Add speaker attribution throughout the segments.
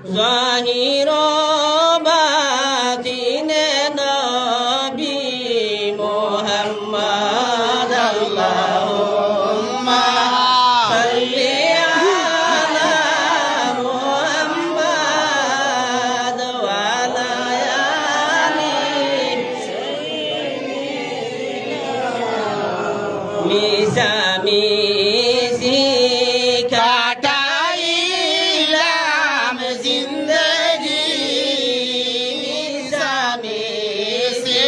Speaker 1: জাহির বাতিনে নবী মুহাম্মদ আল্লাহুম্মা সাল্লি আলা মুহাম্মদ ওয়া আলা আলি মিসামিসি কাটাইলাম জিন্দগি মিসামিসি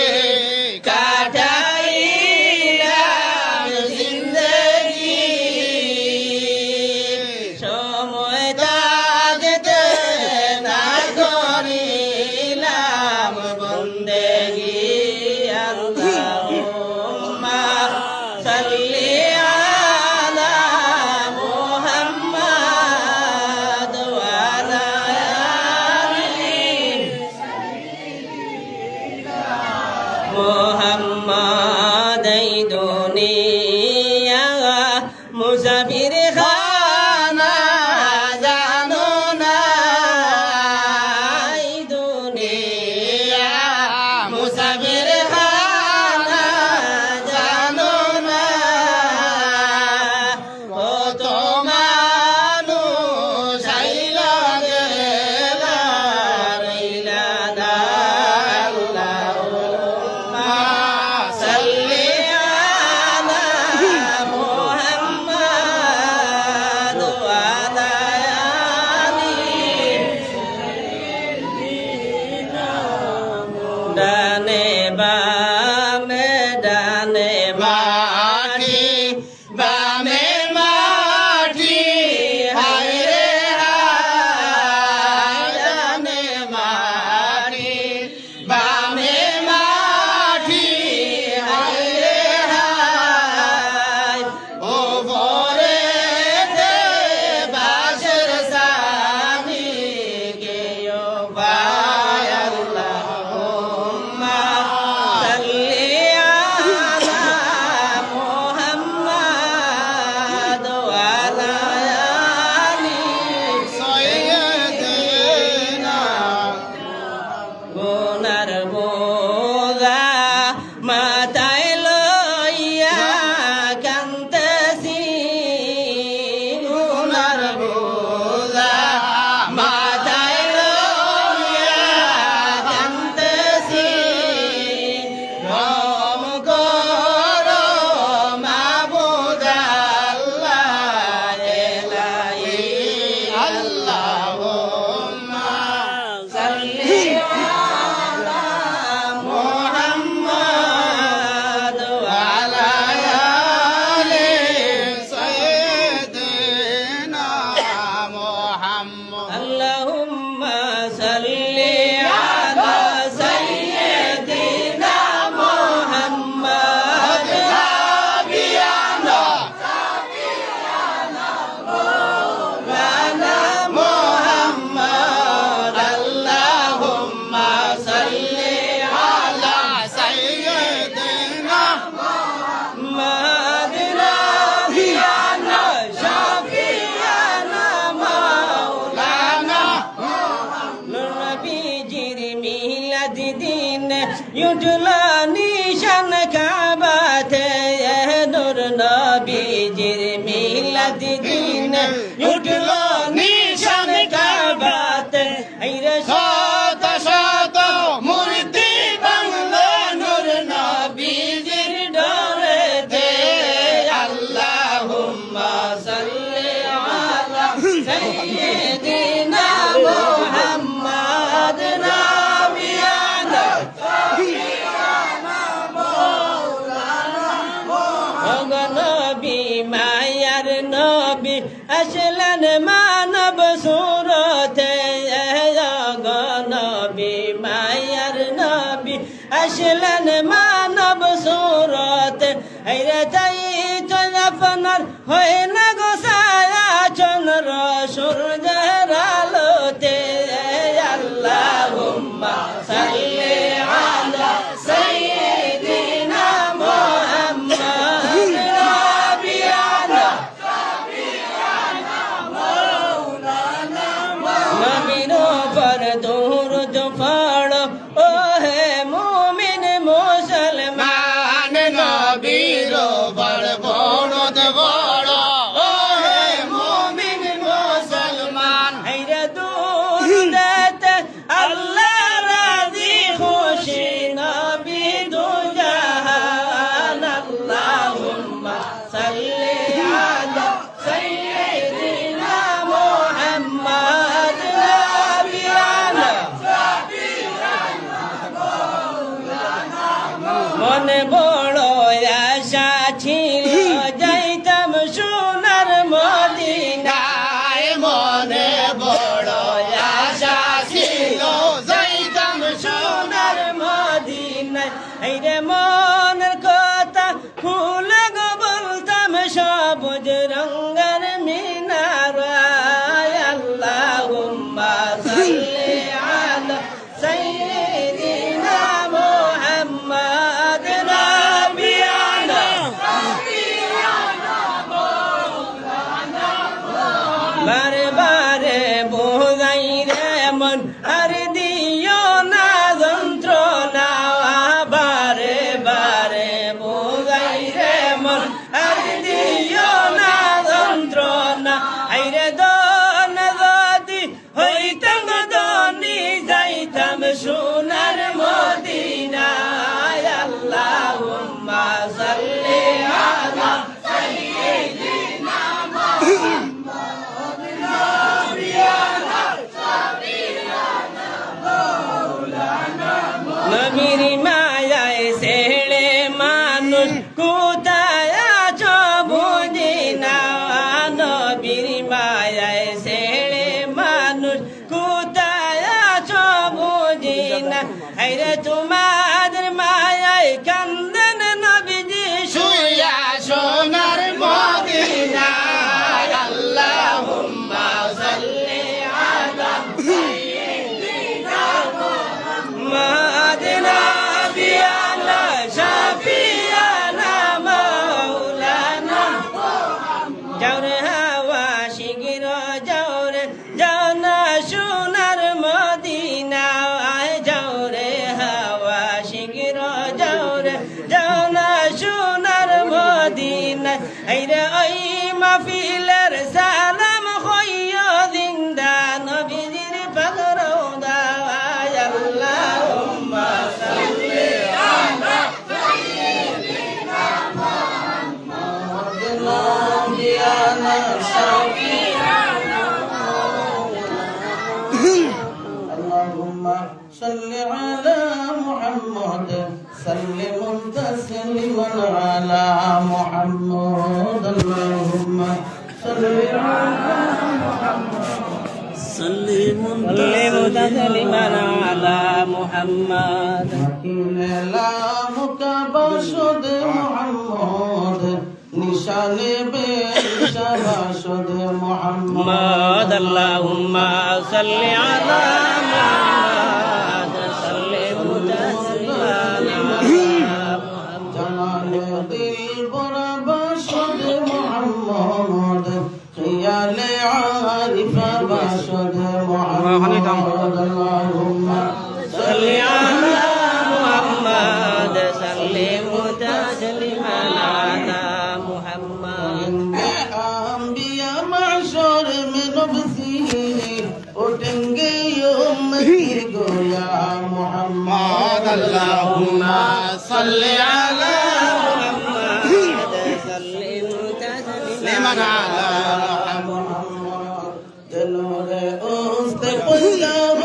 Speaker 1: কাটাইলাম জিন্দগি সময় থাকতে না করিলাম বন্দেগি আল্লাহুম্মা সাল্লি আলা মুহাম্মদ ওয়া আলা আলি মুহাম্মদ এই দুনিয়া মুসাফির খানা জানো না এই দুনিয়া মুসাফির খানা জানো না কত মানুষ আইলা গেলা রইলা না আল্লাহুম্মা সাল্লি আলা মুহাম্মদ ওয়া আলা আলি ডানে মাটি বামে মাটি হায় রে হায় ডানে মাটি বামে মাটি হায় রে হায় ওপরেতে বাঁশের সানি গেও ভাই আল্লাহুম্মা সাল্লি আলা মুহাম্মদ ওয়া আলা আলি সাইয়্যিদিনা গুনার বোঝা মাথায় লইয়া কান্দেছি গুনার বোঝা মাথায় লইয়া কান্দেছি রহম করো মাবুদ আল্লাহ এলাহি আল্লাহুম্মা সাল্লি আলা মুহাম্মদ ওয়া আলা আলি সাইয়্যিদিনা মুহাম্মদ আল্লাহুম্মা সাল্লি আলা সাইয়্যিদিনা মুহাম্মদ সাবিয়ানা মাওলানা মুহাম্মদ আল্লাহুম্মা সাল্লি আলা সাইয়্যিদিনা মুহাম্মদ রাবিয়ানা শাফিয়ানা মাওলানা নবীজির মিলাদ দিন উঠলো নিশান কাবাতে নূর নবীজির মিলাদ দিন উঠলো নিশান কাবাতে আইরে শত শত মূর্তি বাংলো নূর নবীজির ডরেতে আল্লাহুম্মা সাল্লি আলা সাইয়্যিদিনা মুহাম্মদ রাবিয়ানা নবী মায়ার নবী আসলেন মানব সুরতে নবী মায়ার নবী আসলেন মানব সুরতে আইরে তাই তো আপনার হয় না গোসায়া চন্দ্র সূর্যের আলোতে আল্লাহুম্মা সাল্লি আলা সাইয়্যিদিনা মুহাম্মদ রাবিয়ানা মাওলানা নবীর বড় আশা ছিল যাইতাম সোনার মদিনায় রে মনের কথা খুলে গো বলতাম সবুজ রঙের মিনারায় আল্লাহুম্মা সাল্লি আলা সাইয়্যিদিনা মুহাম্মদ নাবিয়ানা বারে বারে বোঝাই রে মন আর দিও না যন্ত্রণা বারে বারে বোঝাই রে মন আর দিও না যন্ত্রণা আইরে দন যদি হইতাম দনি যাইতাম সোনার মদিনায় আল্লাহুম্মা সাল্লি আলা সাইয়্যিদিনা নবীর মায়ায় ছেড়ে মানুষ কোথায় আছো বুঝি না নবীর মায়ায় ছেড়ে মানুষ কোথায় আছো বুঝি না আরে তোমাদের মায়ায় কান্দেন নবীজি শুইয়া সোনার মদিনায় আল্লাহুম্মা সাল্লি আলা সাইয়্যিদিনা মুহাম্মদ নাবিয়ানা শাফিয়ানা মাওলানা যাওরে হাওয়া শিগির যাওরে যাও না সোনার মদিনা যাওরে হাওয়া শিগির যাওরে যাও না সোনার মদিনা আইরে ওই মাহফিলের সালাম হইয়া জিন্দা নবীজির পাগরৌদা আল্লাহুম্মা সাল্লি আলা সাইয়্যিদিনা মুহাম্মদ নাবিয়ানা শাফিয়ানা আল্লাহুম্মা সাল্লি আলা মুহাম্মদ سلم تسليما على محمد اللهم صل على محمد سلم تسليما على محمد لامك بشد محمد نشانه بشباشد محمد اللهم صل على محمد سلم تسليما দিল বরাবর মোহাম্মদ খিয়ালে আরিফা বাসদ মোহাম্মদ আল্লাহুম্মা সাল্লি আলা মুহাম্মদ সাল্লিম তাসলিমান আলা মুহাম্মদ আম্বিয়া মাশর মে নবসি উঠেंगे উম্মতির গোয়া মুহাম্মদ আল্লাহুম্মা সাল্লি আলা لمن على محمد جنور استقلال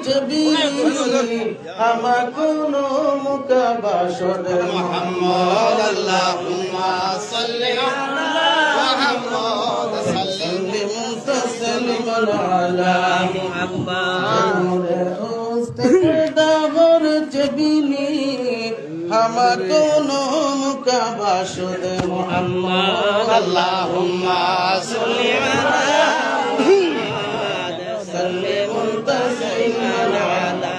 Speaker 1: جبين أما كونوا مكبشر محمد اللهم صل على محمد سلم تسليما على محمد جنور استقلال جبين أما كونوا مكبشر محمد اللهم صل على محمد سلم تسليما على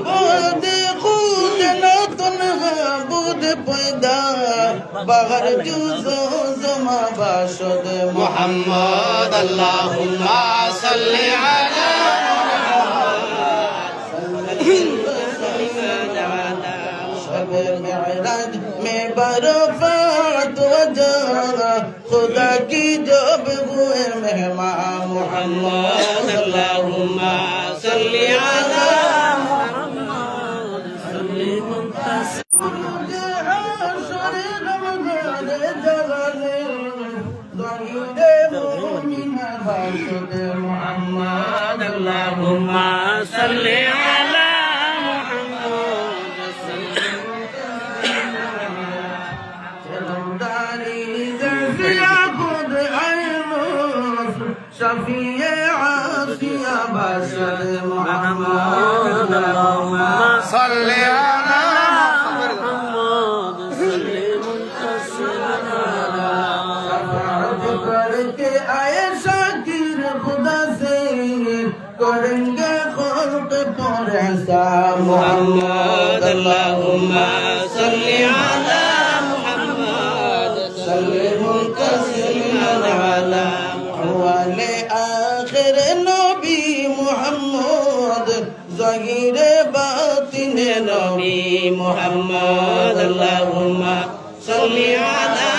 Speaker 1: بود خود لا تنها بود پیدا بغیر جزو زما باشد محمد اللهم صل على محمد سلم على شب معراج میں برفعت وجہ خدا کی جب ہوئے مہمان محمد اللہم صلی علی محمد صلی محمد اللہم صلی علی شفیع عاصی রাশিদ মুহাম্মদ আল্লাহুম্মা সাল্লি আলা মুহাম্মদ সাল্লি মুনতাসিরা शफाअत करके आए शाकिर खुदा से करेंगे खल्क पर ऐसा मुहम्मद अल्लाहुम्मा सल्ली अला मुहम्मद सल्ली मुनतसिरा अला वाले आखिर नबी मुहम्मद ज़ाहिर बातिन नबी मुहम्मद अल्लाहुम्मा सल्ली अला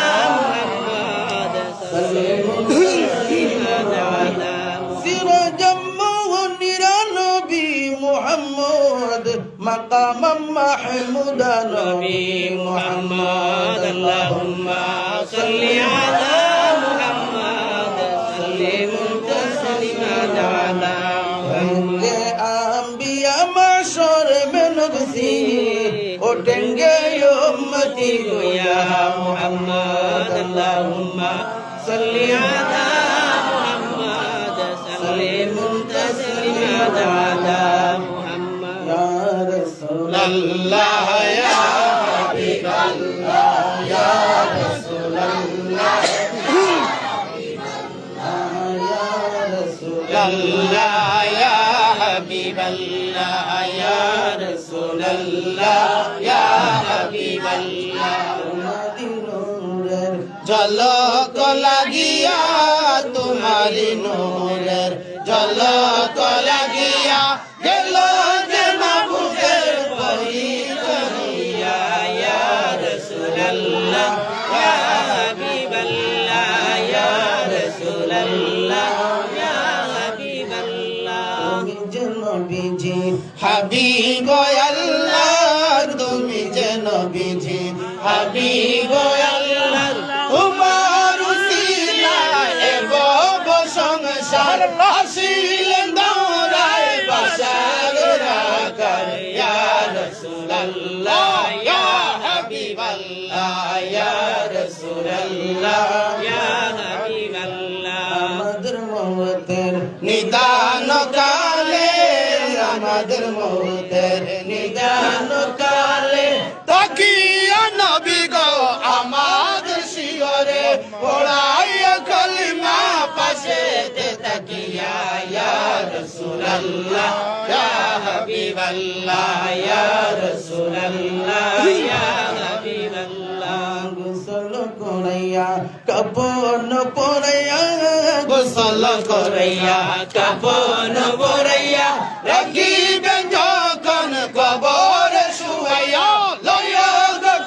Speaker 1: محمد مقام محمود نبي محمد اللهم صل على محمد سلم تسليما على انبياء معشر من نفسي اٹھیں امتي يا محمد اللهم صل على محمد سلم تسليما على الله يا حبيب الله يا رسول الله يا رسول الله يا حبيب الله يا رسول الله يا حبيب الله झलक লাগিয়া तुम्हारी नूरेर झलक লাগিয়া গেল যে মাহবুবের পরিচয়া ইয়া রাসূলুল্লাহ ইয়া হাবিবাল্লাহ ইয়া রাসূলুল্লাহ ইয়া হাবিবাল্লাহ তুমি যে নবীজি হাবিব আল্লাহ তুমি যে নবীজি হাবিব আল্লাহ তোমার উসিলায় এবব সংসার আসিলেন দৌড়ায় বাশার রাকার ইয়া রাসূলুল্লাহ ইয়া হাবিবাল্লাহ ইয়া রাসূলুল্লাহ ইয়া হাবিবাল্লাহ আমাদের মওতের নিদান কালে আমাদের মওতের নিদান কালে তাকিয়া নবী গো আমাদের শিয়রে পড়াইয়া কলিমা পাশে তে তাকিয়া ইয়া রাসূলুল্লাহ ইয়া হাবিবাল্লাহ ইয়া রাসূলুল্লাহ ইয়া হাবিবাল্লাহ গোসল করাইয়া কাপন পরাইয়া গোসল করাইয়া কাপন পরাইয়া রাখিবেন যখন কবরে শুয়াইয়া লয়া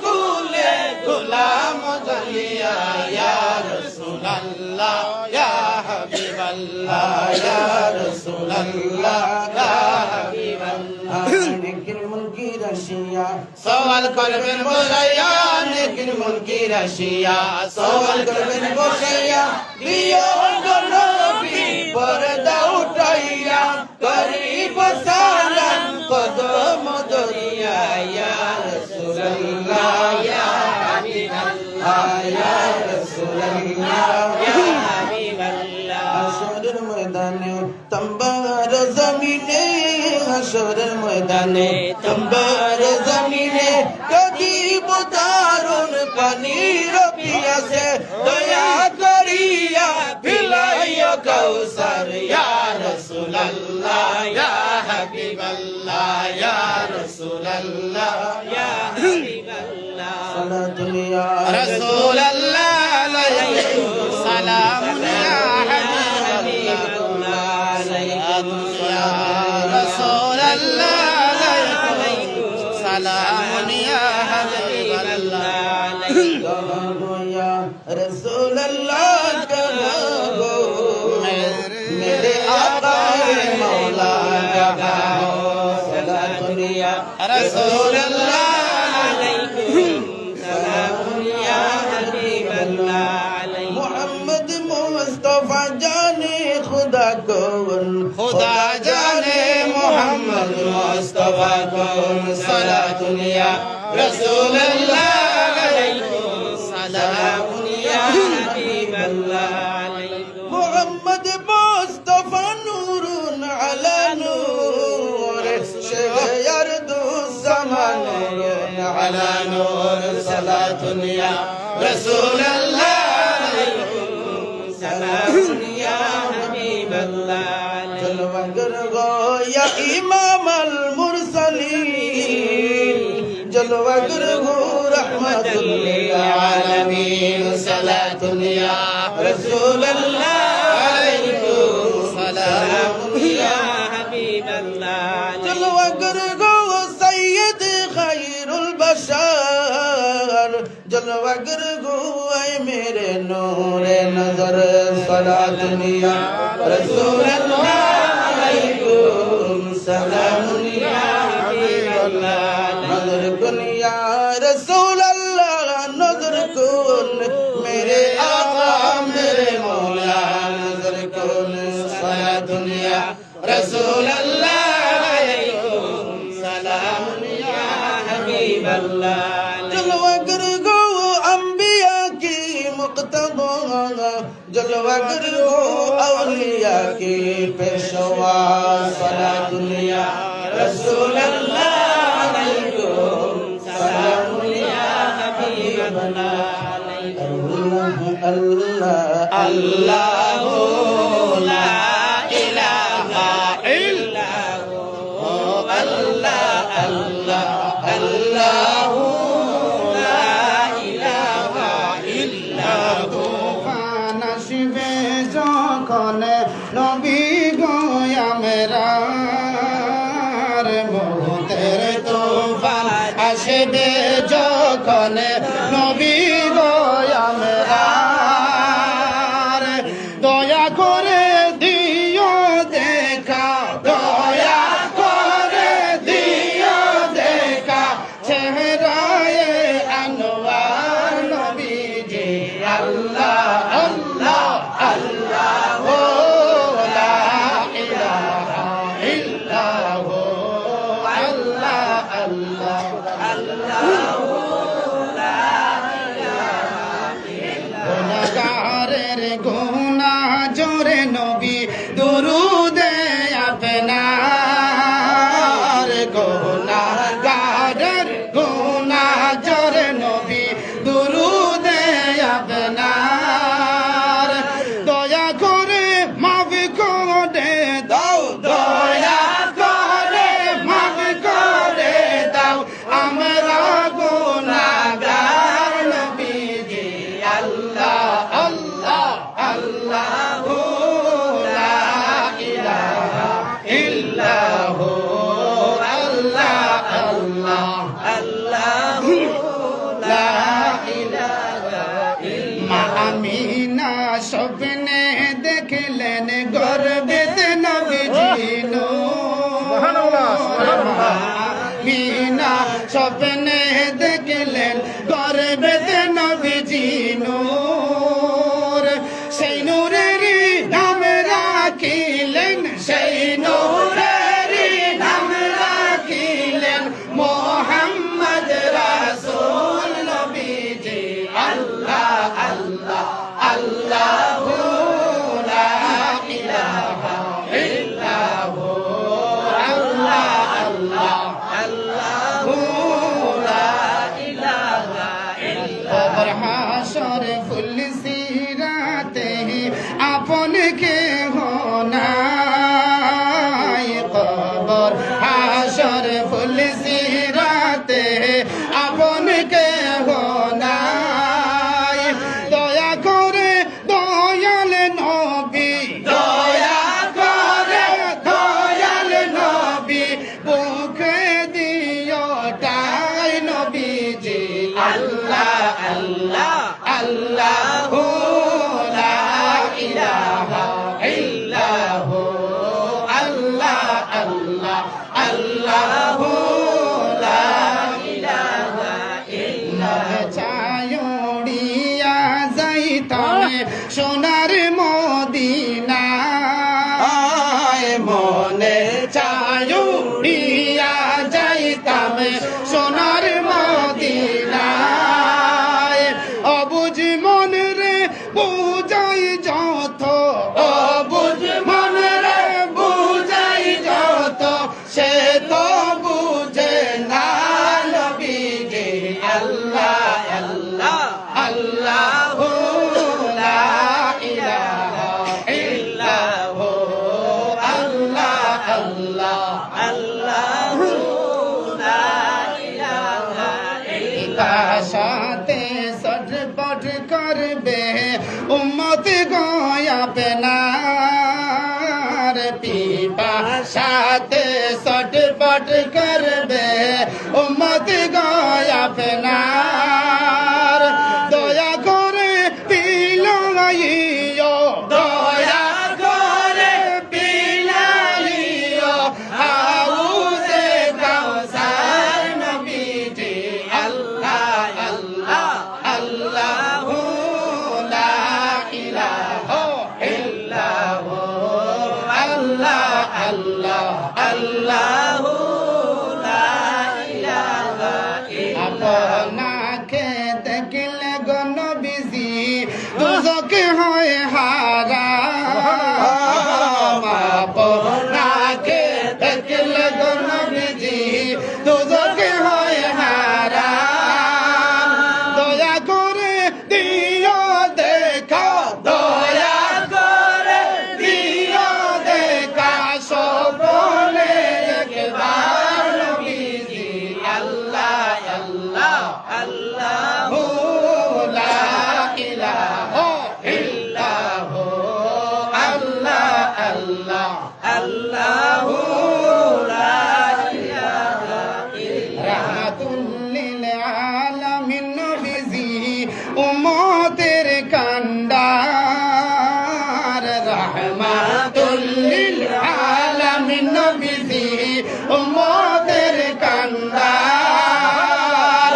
Speaker 1: কুলে গোলাম জালিয়া ইয়া রাসূলুল্লাহ ইয়া হাবিবাল্লাহ ইয়া রাসূলুল্লাহ ইয়া হাবিবাল্লাহ নেকির মুনকির আসিয়া সওয়াল করবেন বসাইয়া নেকির মুনকির আসিয়া সওয়াল করবেন বসাইয়া দিও গো নবী পর্দা উঠাইয়া করিব সালাম কদম দরিয়া ইয়া রাসূলুল্লাহ ইয়া হাবিবাল্লাহ ইয়া রাসূলুল্লাহ ইয়া হাবিবাল্লাহ হাশরের ময়দানে তম্বার জমিনে হাশরের ময়দানে তম্বার জমিনে কদিব দারুন পানির পিয়াসে দয়া করিয়া পিলাইয়া কাউসার ইয়া রাসূলুল্লাহ ইয়া হাবিবাল্লাহ ইয়া রাসূলুল্লাহ ইয়া হাবিবাল্লাহ সালাতুল ইয়া রাসূলুল্লাহ আলাইকুম সালামুন ইয়া হাবিবাল্লাহ আলাইকুম ইয়া রাসূলুল্লাহ আলাইকুম সালামুন ইয়া হাবিবাল্লাহ আলাইকুম ইয়া রাসূলুল্লাহ কहो मेरे आका मौला कहो सलातुन या रसूलुल्लाह अलैकुम सलामुन या हबीबल्लाह अलैकुम मोहम्मद मुस्तफा जाने खुदा कौन खुदा जाने मोहम्मद मुस्तफा कौन सलातुन या रसूलुल्लाह अलैकुम सलामुन या हबीबल्लाह मोहम्मद मुस्तफा नूरुन अला সালাতুন ইয়া রাসূলুল্লাহ সালাতুন ইয়া হাবিবাল্লাহ জলওয়াগর গো ইয়া ইমামাল মুরসালিন জলওয়াগর গো রাহমাতুল লিল আলামিন সালাতুন ইয়া রাসূলুল্লাহ আলাইকুম সালাতুন ইয়া হাবিবাল্লাহ জলওয়াগর গো সাইয়্যিদ খায়রুল বাশার জলওয়াগর গো আয় মেরে নূরে নজর সালাতুন ইয়া রাসূলুল্লাহ আলাইকুম সালাতুন ইয়া হাবিবাল্লাহ নজর কুন ইয়া রাসূলুল্লাহ নজর কুন মেরে আকা মেরে মৌলা নজর কুন সালাতুন ইয়া রাসূলুল্লাহ আলাইকুম সালাতুন ইয়া হাবিবাল্লাহ জলওয়াগর গো अंबिया की मुक्तबा जलवागर गो औलिया की पेशवा सलातुन या रसूलुल्लाह अलैकुम सलामुन या हबीबल्लाह अल्लाह अल्लाह ला इलाहा इल्लल्लाहु अल्लाह अल्लाह अल्लाह নবী গো আমরার মৌতের তুফান আসবে যখন নবী গো আমরার দয়া করে দিও দেখা দয়া করে দিও দেখা চেহারায়ে আনোয়ার নবীজি আল্লাহ আল্লাহ আল্লাহ গুনা জোরে নবী দুরুদে আপনার গুনাহগারের গুনা জোরে নবী দুরুদে আপনার দয়া করে মাফ করে দাও দয়া করে মাফ করে দাও আমরা গুনাহগার নবীজি আল্লাহ আল্লাহ আল্লাহু লা ইলাহা ইল্লাহু আল্লাহ আল্লাহ আল্লাহু লা ইলাহা ইল্লাল্লাহ মা আমিনা স্বপ্নে দেখলেন গর্ভেতে নবীজি সুবহানাল্লাহ সুবহানাল্লাহ আমিনা স্বপ্নে দেখলেন গর্ভেতে নবীজি সেই নূরের নাম রাখিলেন সেই নূরের নাম রাখিলেন মুহাম্মদ রাসূল নবীজি আল্লাহ আল্লাহ আল্লাহু লা ইলাহা ইল্লাহু আল্লাহ আল্লাহ আল্লাহু লা ইলাহা ইল্লাল্লাহ হাসর ফুল সিরাতে আপন কে হোনাই কবর হাসর ফুল সিরাতে আপন কে হোনাই দয়া করে দয়াল নবী দয়া করে দয়াল নবী বুকে দিও তাই নবীজি আল্লাহ আল্লাহ আল্লাহু লা ইলাহা ইল্লাহু আল্লাহ আল্লাহ আল্লাহু লা ইলাহা ইল্লাল্লাহ চায়ুড়িয়া যাইতাম সোনার মদিনায় মনে চায়ুড়িয়া যাইতাম সোনার মদিনায় অবুঝ মন রে বুঝাই যত অবুঝ মন রে বুঝাই যত সে তো বুঝে না নবীজি আল্লাহ আল্লাহ
Speaker 2: আল্লাহু লা ইলাহা ইল্লাল্লাহ
Speaker 1: সাথে সটপট করবে উম্মত গোয়া পেনার পিপা সাথে সটপট করবে উম্মত গোয়া পেনার দয়া করে পিলাইও দয়া করে পিলাইও হাউজে কাউসার নবীজি আল্লাহ আল্লাহ আল্লাহু লা ইলাহা ইল্লাহু আল্লাহ আল্লাহ
Speaker 2: আল্লাহু লা ইলাহা
Speaker 1: আপনাকে দেখলে গো নবীজি দুজক হয় হারাম আপনাকে দেখলে গো নবীজি দুজক হয় হারাম দয়া করে দিও দেখা দয়া করে দিও দেখা সপনে একবার নবীজি আল্লাহ আল্লাহ
Speaker 2: আল্লাহু
Speaker 1: লা ইলাহা ইল্লাহু আল্লাহ আল্লাহ
Speaker 2: আল্লাহু লা ইলাহা
Speaker 1: রাহমাতুল লিল আলামিন নবীজি উম্মতের কান্ডার রাহমাতুল লিল আলামিন নবীজি উম্মতের কান্ডার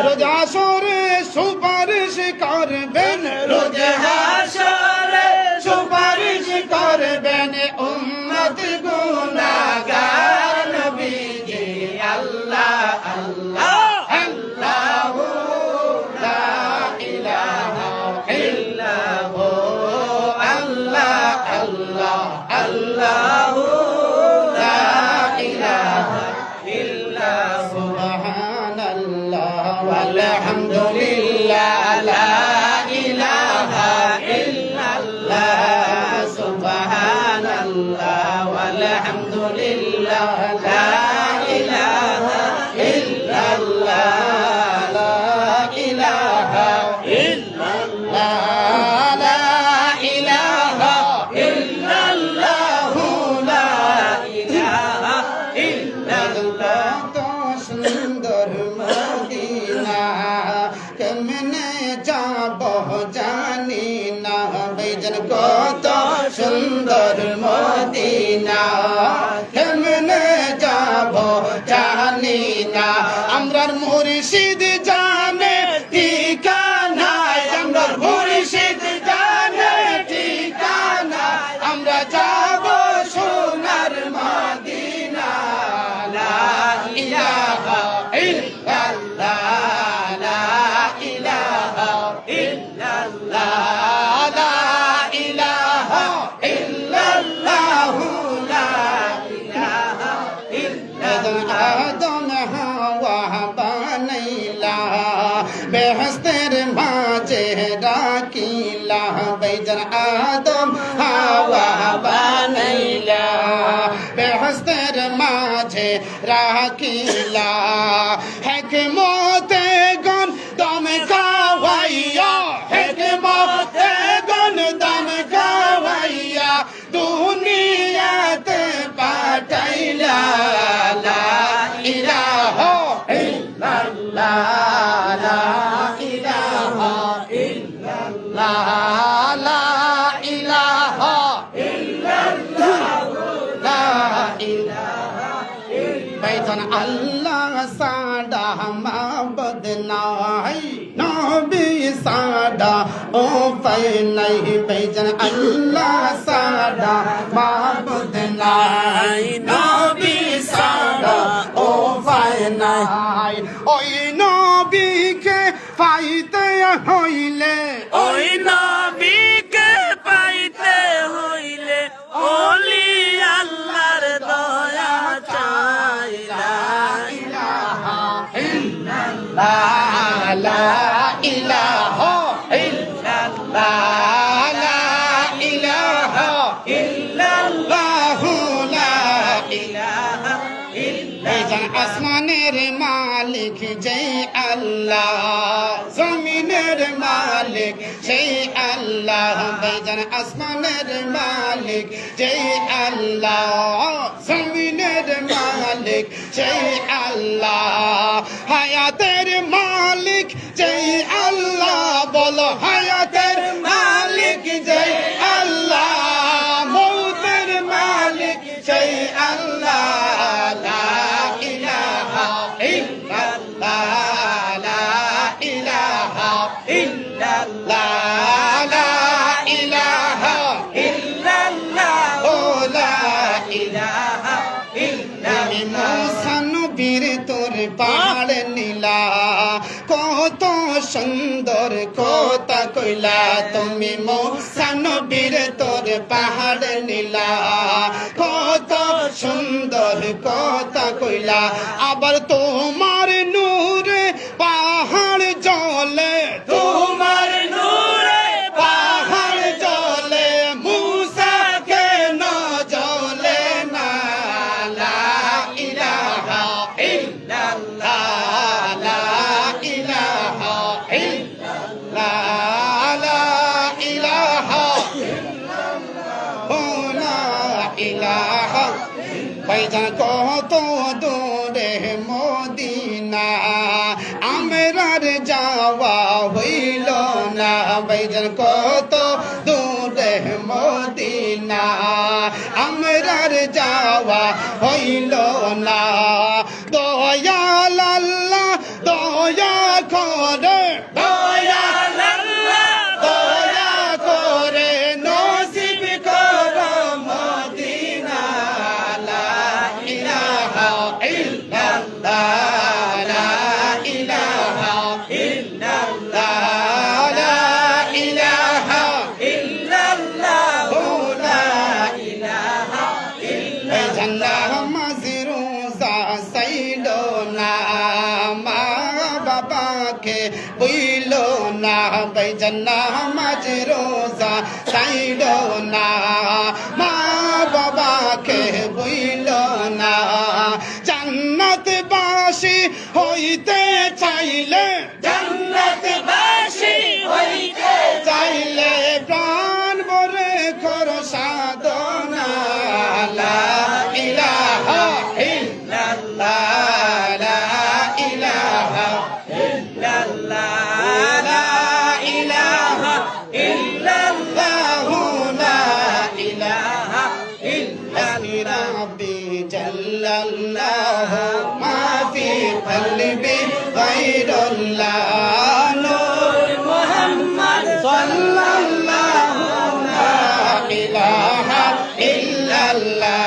Speaker 1: রোজ আসরে সুপারিশ করবেন রোজ হাসরে সুপারিশ করবেন উম্মত গুনাহগার নবীজি আল্লাহ আল্লাহ আল্লাহু লা ইলাহা ইল্লাহু আল্লাহ আল্লাহ
Speaker 2: আল্লাহু
Speaker 1: লা ইলাহা
Speaker 2: ইল্লাল্লাহ
Speaker 1: সুবহানাল্লাহ ওয়ালহামদুলিল্লাহ লা ইলাহা ইল্লাল্লাহ সুবহানাল্লাহ ওয়ালহামদুলিল্লাহ লা ইলাহা ইল্লাল্লাহ লা ইলাহা ইল্লাল্লাহ লা ইলাহা ইল্লাল্লাহ লা
Speaker 2: ইলাহা ইল্লাল্লাহ
Speaker 1: কত সুন্দর মদিনা কেমনে যাব জানি না ভাইজান কত সুন্দর মদিনা কেমনে যাব জানি না আমরার মুর্শিদ জানে ঠিকানা আমরার মুর্শিদ জানে ঠিকানা আমরা যাব সোনার মদিনা লা ইলাহা ইল্লাল্লাহ লা ইলাহা ইল্লাল্লাহ লা ইলাহা ইল্লাল্লাহ লা ইলাহা ইল্লাল্লাহ আদম হাওয়া বানাইলা বেহেশতের মাঝে রাখিলা বেজন আদম হাওয়া বানাইলা বেহেশতের মাঝে রাখিলা হিকমতে গন দম খাওয়াইয়া হিকমতে গন দম খাওয়াইয়া দুনিয়াতে পাঠাইলা লা ইলাহা ইল্লাল্লাহ লা ইলাহা ইল্লাল্লাহ লা ইলাহা ইল্লাল্লাহ লা ইলাহা বেজন আল্লাহ সাডা মাবুদ নাই নবী সাডা ও পাই নাই বেজন আল্লাহ সাডা মাবুদ নাই নবী সাডা ও পাই নাই ওই নবীকে পাইতে হইলে
Speaker 2: ওই নবীকে পাইতে হইলে ওলি আল্লাহর দয়া চাই লা
Speaker 1: ইলাহা ইল্লাল্লাহ লা ইলাহা ইল্লাল্লাহ লা ইলাহা ইল্লাল্লাহ লা ভাইজান আসমানের মালিক যেই আল্লাহ, জমিনের মালিক সেই আল্লাহ। ভাইজান আসমানের মালিক যেই আল্লাহ, জমিনের মালিক সেই আল্লাহ। হায়াতের মালিক যেই আল্লাহ, বলো হায়াতের মালিক যেই আল্লাহ, মৌতের মালিক সেই আল্লাহ। লা ইলাহা ইল্লাল্লাহ, লা ইলাহা ইল্লাল্লাহ, লা ইলাহা ইল্লাল্লাহ, ও লা ইলাহা ইল্লাল্লাহ। মুসা নবীর তোর পাহাড় নীলা, কত সুন্দর কথা কইলা তুমি। মুসা নবীর তোর পাহাড় নীলা, কত সুন্দর কথা কইলা। আবার তোমার নূরে পাহাড় জ্বলে, তোমার নূরে পাহাড় জ্বলে, মুসা কেন জ্বলে না? লা ইলাহা ইল্লাল্লাহ, লা ইলাহা ইল্লাল্লাহ, লা ইলাহা ইল্লাল্লাহ, ও লা ইলাহা। ভাইজান কত দূরে মদিনা, আমরার যাওয়া হইল না। ভাইজান কত দূরে মদিনা, আমরার যাওয়া হইল না। দয়াল আল্লাহ দয়া করে, দয়াল আল্লাহ দয়া করে, নসিব করো মদিনা। লা ইলাহা ইল্লাল্লাহ, লা ইলাহা ইল্লাল্লাহ, লা ইলাহা ইল্লাল্লাহ, লা ইলাহা ইল্লাল্লাহ। জান্নাহ মাজরুজা সাইল না, মা বাবাকে বইল না। ভাইজান মাজরুজা সাইল না, মা বাবাকে বইল না। জান্নাতবাসী হইতে চাইলে, জান্নাতবাসী হইতে চাইলে, প্রাণ ভরে করো সাধনা। লা ইলাহা ইল্লাল্লাহ, লা ইলাহা ইল্লাল্লাহ, লা ইলাহা ইল্লাল্লাহ, লা ইলাহা ইল্লাল্লাহ। রব্বি জাল্লাল্লাহু মা ফি কলবি গায়রুল্লাহ, নূর মুহাম্মদ সাল্লাল্লাহু, লা ইলাহা ইল্লাল্লাহ।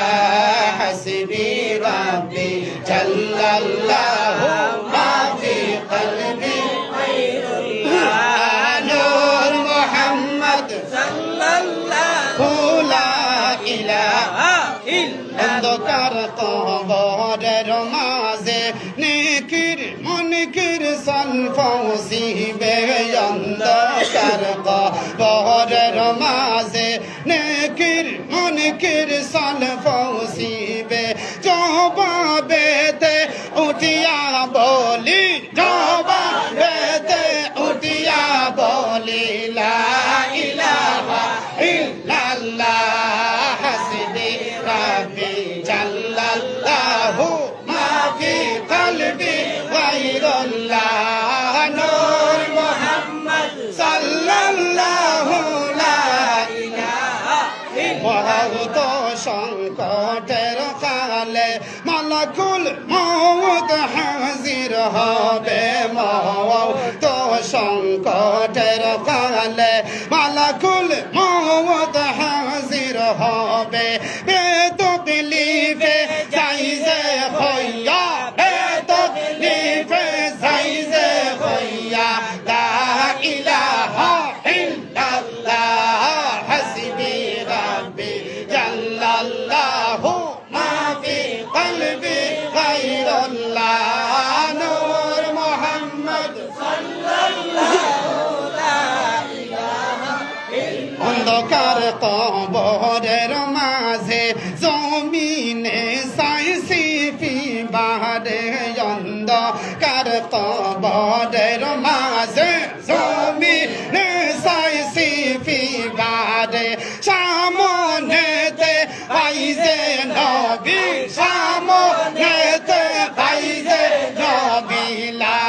Speaker 1: হাসবি রব্বি জাল্লাল্লাহু মা ফি কলবি গায়রুল্লাহ, নূর মুহাম্মদ সাল্লাল্লাহু, লা ইলাহা ইল্লাল্লাহ। অন্ধকার কবরের মাঝে নেকির মুনকির সলফসিবে, অন্ধকার কবরের মাঝে নেকির মুনকির সলফসিবে। জবাবেতে উঠিয়া বলি, জবাবেতে উঠিয়া বলি, লা ইলাহা ইল্লাল্লাহ। হাসবি রব্বি জাল্লাল্লাহু মা ফি কলবি গায়রুল্লাহ, নূর মুহাম্মদ সাল্লাল্লাহু, লা ইলাহা ইল্লাল্লাহ। বহুত সংকটের কালে মালাকুল মউত হাজির হবে, মউত সংকটের কালে মালাকুল মউত হাজির হবে। বেতকলিফে যাইজে হইয়া, বেতকলিফে যাইজে হইয়া, লা ইলাহা ইল্লাল্লাহ। হাসবি রব্বি জাল্লাল্লাহু মা ফি কলবি গায়রুল্লাহ, নূর মুহাম্মদ সাল্লাল্লাহু, লা ইলাহা নবী সামনেতে ভাইজে নবী লা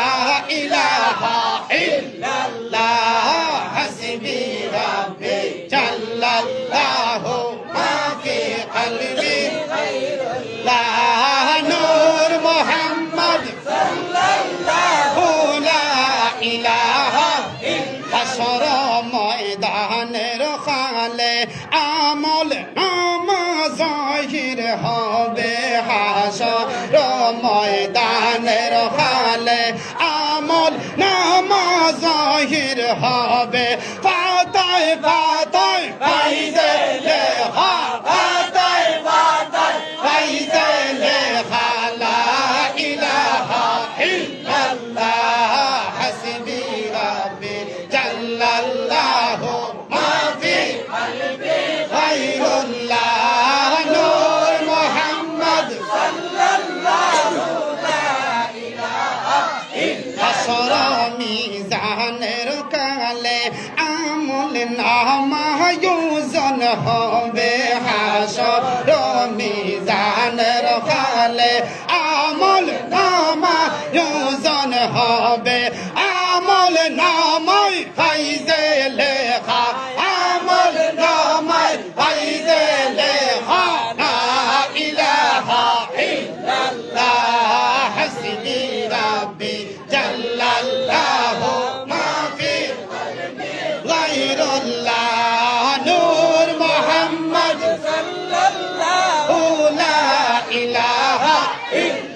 Speaker 1: ইলাহা ইল্লাল্লাহ হাসবি রাব্বি জাল্লাল্লাহু মা ফি কলবি লা নূর মুহাম্মদ সাল্লাল্লাহু লা ইলাহা হাসর ময়দানের খালে আমল নামাজ জাহির হবে হাসর ময়দানের খালে আমল নামাজ জাহির হবে পাতায় পাতায় ভাইজে লেখা পাতায় পাতায় ভাইজে লেখা লা ইলাহা ইল্লাল্লাহ হাসবি রাব্বি জাল্লাল্লাহু মা ফি কলবি গায়রুল্লাহ নূর মুহাম্মদ সাল্লাল্লাহু লা ইলাহা হাসর মিজানের কালে আমল নামা ওজন হবে হাসর মিজানের কালে আমল নামা ওজন হবে আমল নামায় ফাইজে লেখা আমল নামায় ফাইজে লেখা লা ইলাহা ইল্লাল্লাহ হাসবি রাব্বি জাল্লাল্লাহু মা ফি কলবি গায়রুল্লাহ নূর মুহাম্মদ সাল্লাল্লাহু লা ইলাহা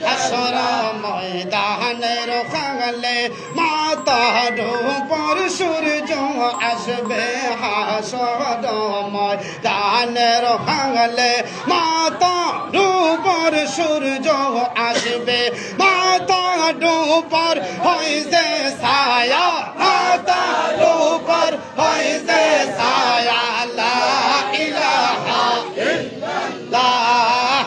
Speaker 1: হাসর ময়দানের খালে মাতার উপর সূর্য আসবে হাসর ময়দানের খালে মাতার উপর সূর্য আসবে মাতার উপর হইছে ছায়া মাতার উপর হইছে ছায়া লা ইলাহা ইল্লাল্লাহ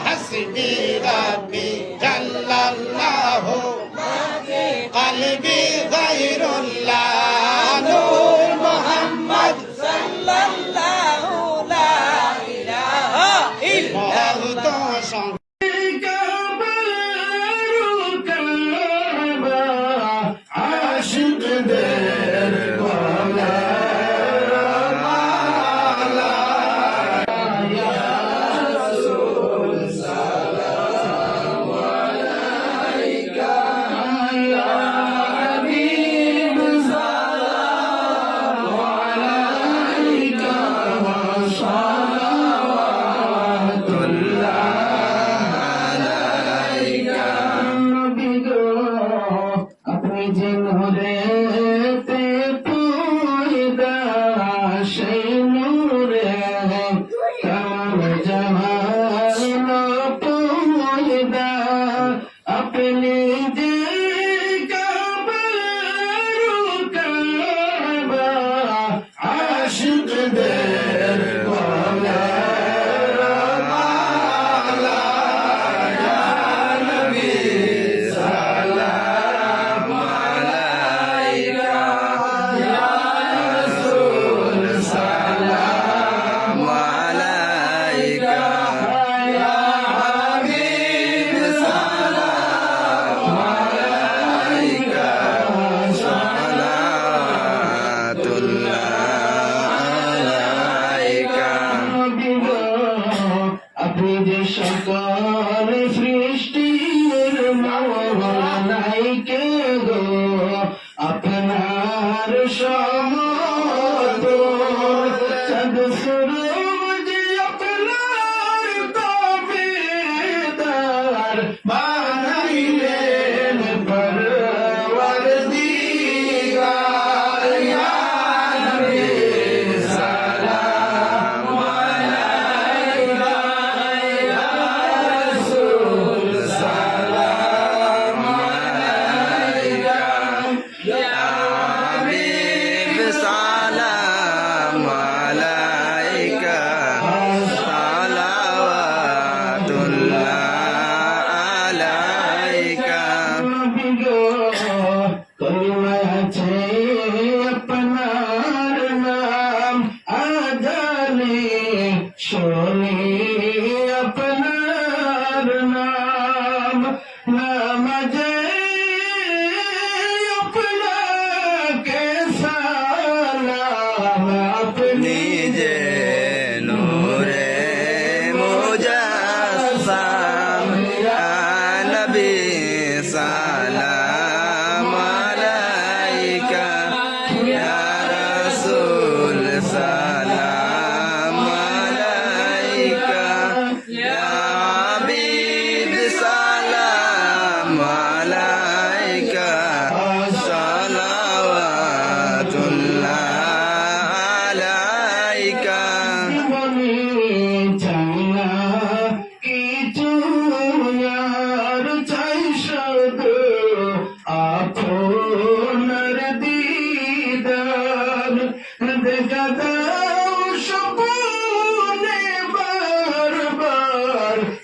Speaker 1: হাসবি রাব্বি জাল্লাল্লাহু মা ফি কলবি গায়রুল্লাহ নূর মুহাম্মদ সাল্লাল্লাহু লা ইলাহা ইল্লাল্লাহ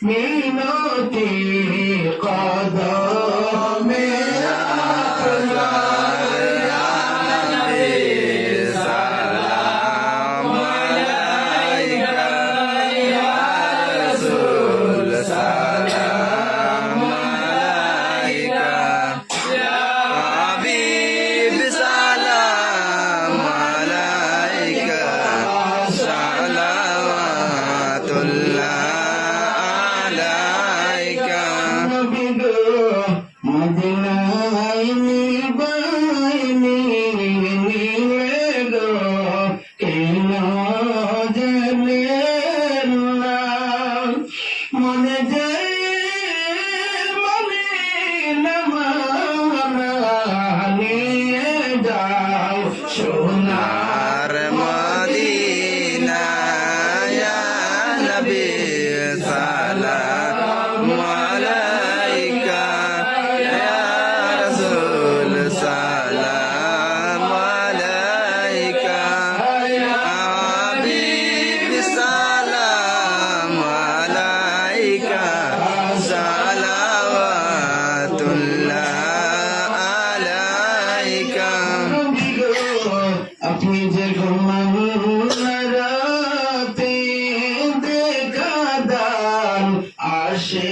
Speaker 1: মিনতি কদমে মদিনায় নিবাইনি নিলে গো কেন জানে না মনে যায় মনে নিয়ে যাও সোনার মদিনা ইয়া নবী সালাম আলাইকা আপনি যে ঘুমাতে দেখা দান আসে